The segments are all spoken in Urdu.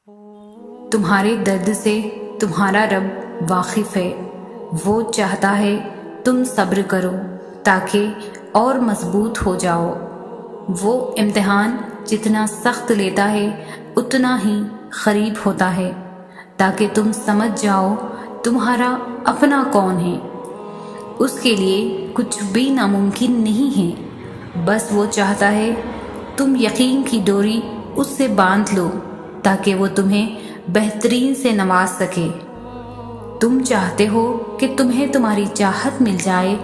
تمہارے درد سے تمہارا رب واقف ہے، وہ چاہتا ہے تم صبر کرو تاکہ اور مضبوط ہو جاؤ۔ وہ امتحان جتنا سخت لیتا ہے اتنا ہی قریب ہوتا ہے تاکہ تم سمجھ جاؤ تمہارا اپنا کون ہے۔ اس کے لیے کچھ بھی ناممکن نہیں ہے، بس وہ چاہتا ہے تم یقین کی ڈوری اس سے باندھ لو تاکہ وہ تمہیں بہترین سے نواز سکے۔ تم چاہتے ہو کہ تمہیں تمہاری چاہت مل جائے،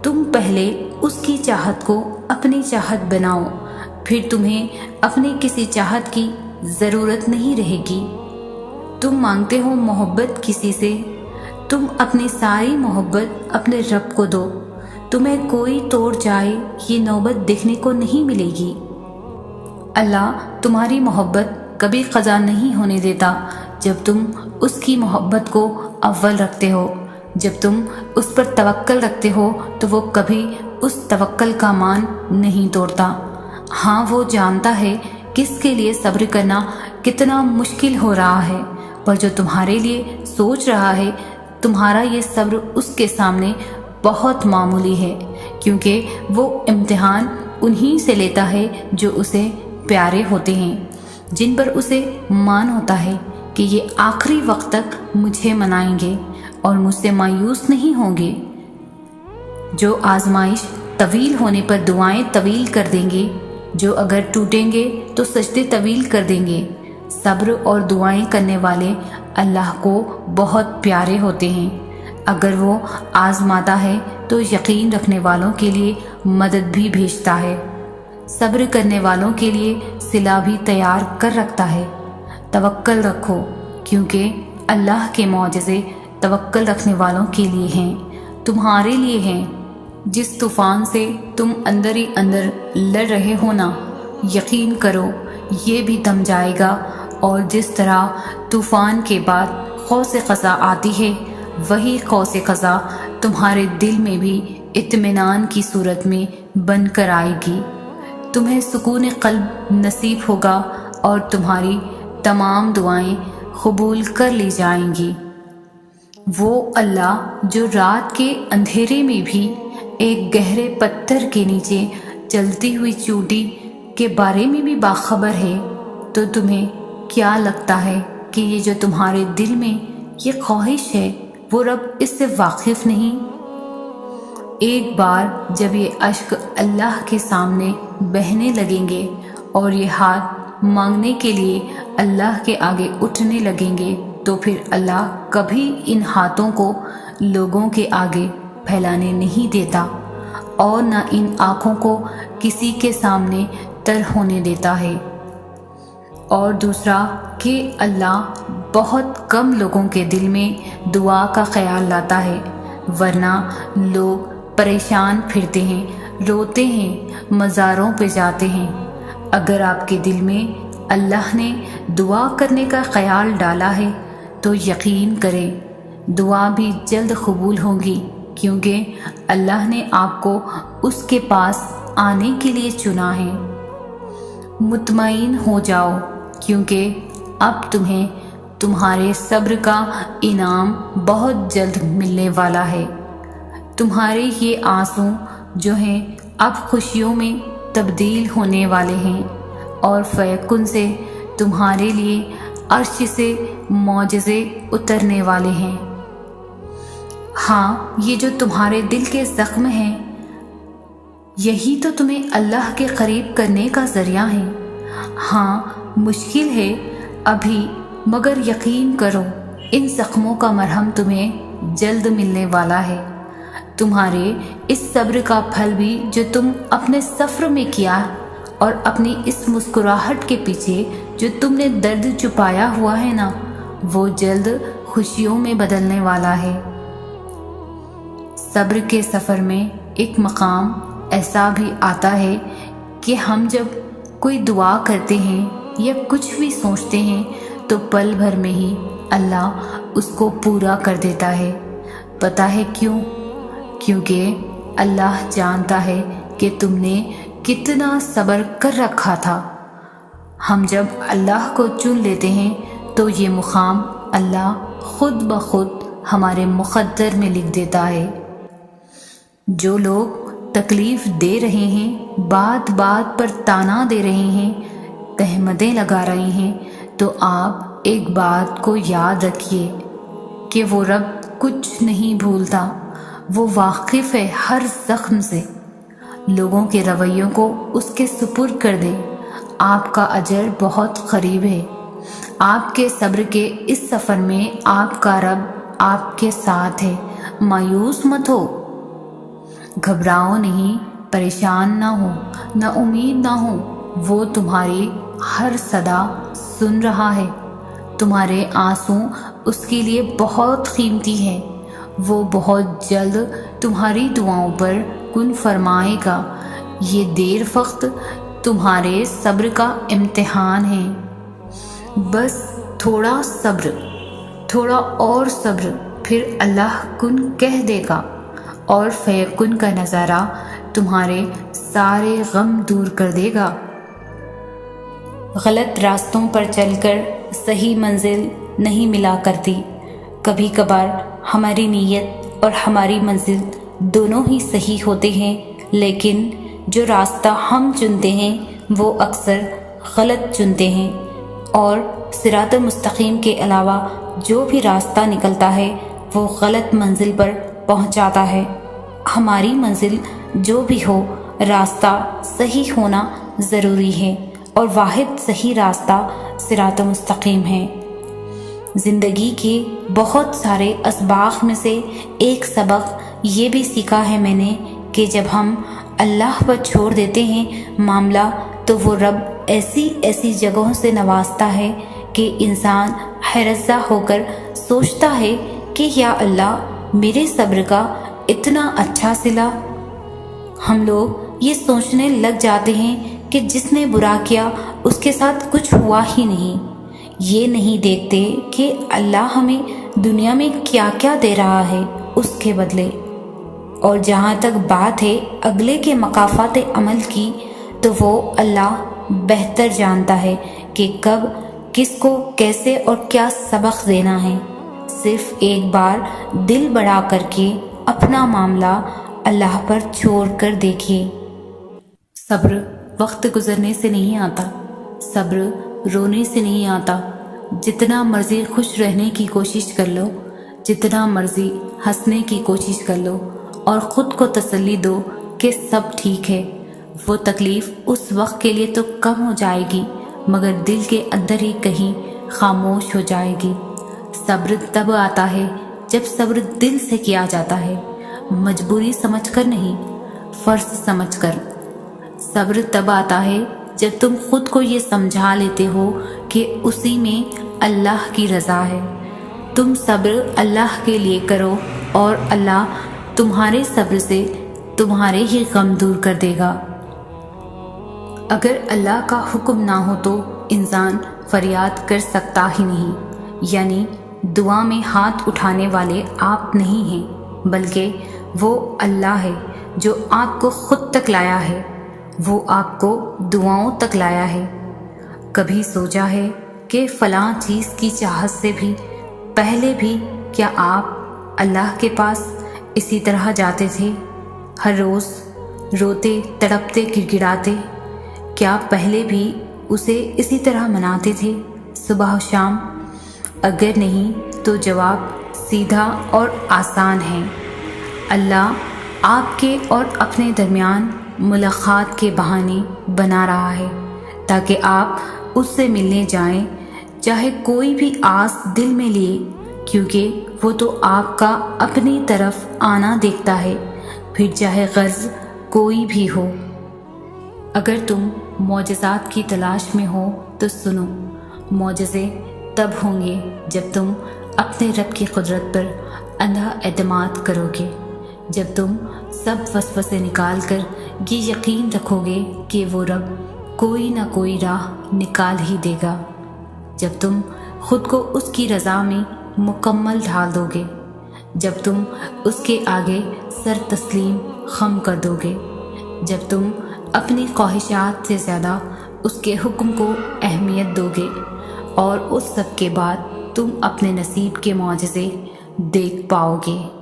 تم پہلے اس کی چاہت کو اپنی چاہت بناؤ، پھر تمہیں اپنی کسی چاہت کی ضرورت نہیں رہے گی۔ تم مانگتے ہو محبت کسی سے، تم اپنی ساری محبت اپنے رب کو دو، تمہیں کوئی توڑ جائے یہ نوبت دیکھنے کو نہیں ملے گی۔ اللہ تمہاری محبت کبھی قضا نہیں ہونے دیتا جب تم اس کی محبت کو اول رکھتے ہو۔ جب تم اس پر توکل رکھتے ہو تو وہ کبھی اس توکل کا مان نہیں توڑتا۔ ہاں وہ جانتا ہے کس کے لیے صبر کرنا کتنا مشکل ہو رہا ہے، پر جو تمہارے لیے سوچ رہا ہے تمہارا یہ صبر اس کے سامنے بہت معمولی ہے، کیونکہ وہ امتحان انہی سے لیتا ہے جو اسے پیارے ہوتے ہیں، جن پر اسے مان ہوتا ہے کہ یہ آخری وقت تک مجھے منائیں گے اور مجھ سے مایوس نہیں ہوں گے۔ جو آزمائش طویل ہونے پر دعائیں طویل کر دیں گے، جو اگر ٹوٹیں گے تو سجدے طویل کر دیں گے۔ صبر اور دعائیں کرنے والے اللہ کو بہت پیارے ہوتے ہیں۔ اگر وہ آزماتا ہے تو یقین رکھنے والوں کے لیے مدد بھی بھیجتا ہے، صبر کرنے والوں کے لیے صلہ بھی تیار کر رکھتا ہے۔ توکل رکھو، کیونکہ اللہ کے معجزے توکل رکھنے والوں کے لیے ہیں، تمہارے لیے ہیں۔ جس طوفان سے تم اندر ہی اندر لڑ رہے ہو نا، یقین کرو یہ بھی تھم جائے گا، اور جس طرح طوفان کے بعد قوس قزح آتی ہے، وہی قوس قزح تمہارے دل میں بھی اطمینان کی صورت میں بن کر آئے گی۔ تمہیں سکون قلب نصیب ہوگا اور تمہاری تمام دعائیں قبول کر لی جائیں گی۔ وہ اللہ جو رات کے اندھیرے میں بھی ایک گہرے پتھر کے نیچے چلتی ہوئی چوٹی کے بارے میں بھی باخبر ہے، تو تمہیں کیا لگتا ہے کہ یہ جو تمہارے دل میں یہ خواہش ہے وہ رب اس سے واقف نہیں؟ ایک بار جب یہ اشک اللہ کے سامنے بہنے لگیں گے اور یہ ہاتھ مانگنے کے لیے اللہ کے آگے اٹھنے لگیں گے، تو پھر اللہ کبھی ان ہاتھوں کو لوگوں کے آگے پھیلانے نہیں دیتا اور نہ ان آنکھوں کو کسی کے سامنے تر ہونے دیتا ہے۔ اور دوسرا کہ اللہ بہت کم لوگوں کے دل میں دعا کا خیال لاتا ہے، ورنہ لوگ پریشان پھرتے ہیں، روتے ہیں، مزاروں پہ جاتے ہیں۔ اگر آپ کے دل میں اللہ نے دعا کرنے کا خیال ڈالا ہے تو یقین کریں دعا بھی جلد قبول ہوگی، کیونکہ اللہ نے آپ کو اس کے پاس آنے کے لیے چنا ہے۔ مطمئن ہو جاؤ، کیونکہ اب تمہیں تمہارے صبر کا انعام بہت جلد ملنے والا ہے۔ تمہارے یہ آنسو جو ہیں اب خوشیوں میں تبدیل ہونے والے ہیں، اور فیکن سے تمہارے لیے عرش سے معجزے اترنے والے ہیں۔ ہاں یہ جو تمہارے دل کے زخم ہیں، یہی تو تمہیں اللہ کے قریب کرنے کا ذریعہ ہے۔ ہاں مشکل ہے ابھی، مگر یقین کرو ان زخموں کا مرہم تمہیں جلد ملنے والا ہے۔ تمہارے اس صبر کا پھل بھی جو تم اپنے سفر میں کیا، اور اپنی اس مسکراہٹ کے پیچھے جو تم نے درد چھپایا ہوا ہے نا، وہ جلد خوشیوں میں بدلنے والا ہے۔ صبر کے سفر میں ایک مقام ایسا بھی آتا ہے کہ ہم جب کوئی دعا کرتے ہیں یا کچھ بھی سوچتے ہیں تو پل بھر میں ہی اللہ اس کو پورا کر دیتا ہے۔ پتہ ہے کیوں؟ کیونکہ اللہ جانتا ہے کہ تم نے کتنا صبر کر رکھا تھا۔ ہم جب اللہ کو چن لیتے ہیں تو یہ مقام اللہ خود بخود ہمارے مقدر میں لکھ دیتا ہے۔ جو لوگ تکلیف دے رہے ہیں، بات بات پر تانا دے رہے ہیں، تہمتیں لگا رہے ہیں، تو آپ ایک بات کو یاد رکھیے کہ وہ رب کچھ نہیں بھولتا، وہ واقف ہے ہر زخم سے۔ لوگوں کے رویوں کو اس کے سپرد کر دے، آپ کا اجر بہت قریب ہے۔ آپ کے صبر کے اس سفر میں آپ کا رب آپ کے ساتھ ہے، مایوس مت ہو، گھبراؤ نہیں، پریشان نہ ہو، نا امید نہ ہو۔ وہ تمہاری ہر صدا سن رہا ہے، تمہارے آنسو اس کے لیے بہت قیمتی ہیں، وہ بہت جلد تمہاری دعاؤں پر کن فرمائے گا۔ یہ دیر وقت تمہارے صبر کا امتحان ہے، بس تھوڑا صبر، تھوڑا اور صبر، پھر اللہ کن کہہ دے گا اور فیکن کا نظارہ تمہارے سارے غم دور کر دے گا۔ غلط راستوں پر چل کر صحیح منزل نہیں ملا کرتی۔ کبھی کبھار ہماری نیت اور ہماری منزل دونوں ہی صحیح ہوتے ہیں، لیکن جو راستہ ہم چنتے ہیں وہ اکثر غلط چنتے ہیں، اور صراط مستقیم کے علاوہ جو بھی راستہ نکلتا ہے وہ غلط منزل پر پہنچاتا ہے۔ ہماری منزل جو بھی ہو، راستہ صحیح ہونا ضروری ہے، اور واحد صحیح راستہ صراط مستقیم ہے۔ زندگی کے بہت سارے اسباق میں سے ایک سبق یہ بھی سیکھا ہے میں نے کہ جب ہم اللہ پر چھوڑ دیتے ہیں معاملہ، تو وہ رب ایسی ایسی جگہوں سے نوازتا ہے کہ انسان حیرت زدہ ہو کر سوچتا ہے کہ یا اللہ، میرے صبر کا اتنا اچھا صلہ۔ ہم لوگ یہ سوچنے لگ جاتے ہیں کہ جس نے برا کیا اس کے ساتھ کچھ ہوا ہی نہیں، یہ نہیں دیکھتے کہ اللہ ہمیں دنیا میں کیا کیا دے رہا ہے اس کے بدلے۔ اور جہاں تک بات ہے اگلے کے مکافات عمل کی، تو وہ اللہ بہتر جانتا ہے کہ کب کس کو کیسے اور کیا سبق دینا ہے۔ صرف ایک بار دل بڑا کر کے اپنا معاملہ اللہ پر چھوڑ کر دیکھیے۔ صبر وقت گزرنے سے نہیں آتا، صبر رونے سے نہیں آتا۔ جتنا مرضی خوش رہنے کی کوشش کر لو، جتنا مرضی ہنسنے کی کوشش کر لو، اور خود کو تسلی دو کہ سب ٹھیک ہے، وہ تکلیف اس وقت کے لیے تو کم ہو جائے گی، مگر دل کے اندر ہی کہیں خاموش ہو جائے گی۔ صبر تب آتا ہے جب صبر دل سے کیا جاتا ہے، مجبوری سمجھ کر نہیں، فرض سمجھ کر۔ صبر تب آتا ہے جب تم خود کو یہ سمجھا لیتے ہو کہ اسی میں اللہ کی رضا ہے۔ تم صبر اللہ کے لیے کرو اور اللہ تمہارے صبر سے تمہارے ہی غم دور کر دے گا۔ اگر اللہ کا حکم نہ ہو تو انسان فریاد کر سکتا ہی نہیں، یعنی دعا میں ہاتھ اٹھانے والے آپ نہیں ہیں، بلکہ وہ اللہ ہے جو آپ کو خود تک لایا ہے، وہ آپ کو دعاؤں تک لایا ہے۔ کبھی سوچا ہے کہ فلاں چیز کی چاہت سے بھی پہلے بھی کیا آپ اللہ کے پاس اسی طرح جاتے تھے، ہر روز روتے تڑپتے گڑگڑاتے؟ کیا پہلے بھی اسے اسی طرح مناتے تھے صبح و شام؟ اگر نہیں تو جواب سیدھا اور آسان ہے۔ اللہ آپ کے اور اپنے درمیان ملاقات کے بہانے بنا رہا ہے تاکہ آپ اس سے ملنے جائیں، چاہے کوئی بھی آس دل میں لیے، کیونکہ وہ تو آپ کا اپنی طرف آنا دیکھتا ہے، پھر چاہے غرض کوئی بھی ہو۔ اگر تم معجزات کی تلاش میں ہو تو سنو، معجزے تب ہوں گے جب تم اپنے رب کی قدرت پر اندھا اعتماد کرو گے، جب تم سب وسوسے نکال کر یہ یقین رکھو گے کہ وہ رب کوئی نہ کوئی راہ نکال ہی دے گا، جب تم خود کو اس کی رضا میں مکمل ڈھال دو گے، جب تم اس کے آگے سر تسلیم خم کر دو گے، جب تم اپنی خواہشات سے زیادہ اس کے حکم کو اہمیت دو گے اور اس سب کے بعد تم اپنے نصیب کے معجزے دیکھ پاؤ گے۔